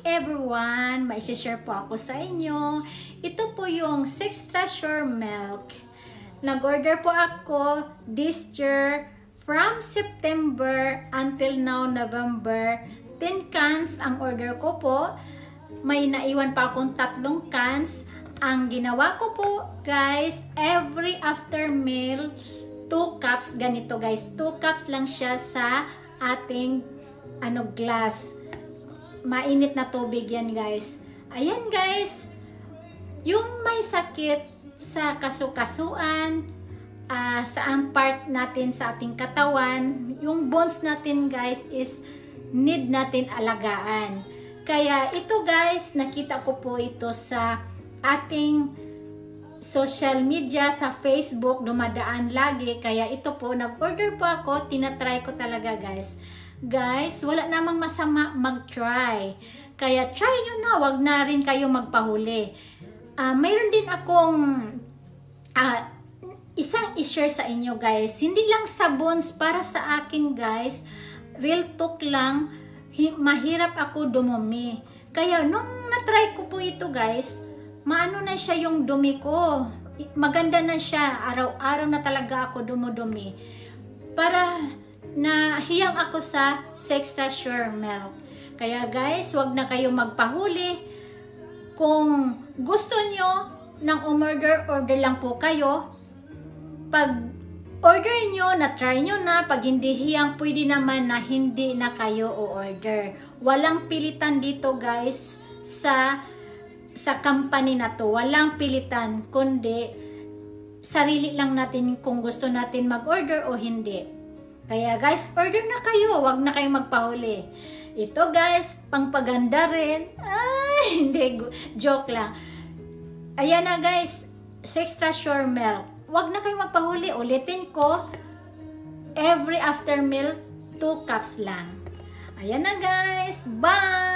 everyone! May share po ako sa inyo. Ito po yung Extra Sure Milk. Nag-order po ako this year from September until now November. 10 cans ang order ko po. May naiwan pa akong 3 cans. Ang ginawa ko po guys, every after meal 2 cups ganito guys. 2 cups lang siya sa ating glass. Mainit na tubig yan guys. Ayan guys, yung may sakit sa kasukasuan, saang part natin sa ating katawan, yung bones natin guys is need natin alagaan. Kaya ito guys, nakita ko po ito sa ating social media, sa Facebook, dumadaan lagi. Kaya ito po, nag-order po ako, tinatry ko talaga guys. Guys, wala namang masama mag-try. Kaya try nyo na, wag na rin kayo magpahuli. Mayroon din akong isang i-share sa inyo guys. Hindi lang sabons para sa akin guys. Real talk lang, mahirap ako dumumi. Kaya nung na-try ko po ito guys, maano na siya yung dumi ko. Maganda na siya. Araw-araw na talaga ako dumudumi. Para nahiyang ako sa Extra Sure Milk. Kaya guys, wag na kayo magpahuli. Kung gusto nyo ng order lang po kayo. Pag order nyo, na-try nyo na. Pag hindi hiyang, pwede naman na hindi na kayo o-order. Walang pilitan dito guys sa company na to. Walang pilitan, kundi sarili lang natin kung gusto natin mag-order o hindi. Kaya guys, order na kayo. Wag na kayong magpahuli. Ito guys, pangpaganda rin. Ay, hindi. Joke lang. Ayan na guys, Extra Sure Milk. Wag na kayong magpahuli. Ulitin ko, every after meal, 2 cups lang. Ayan na guys. Bye!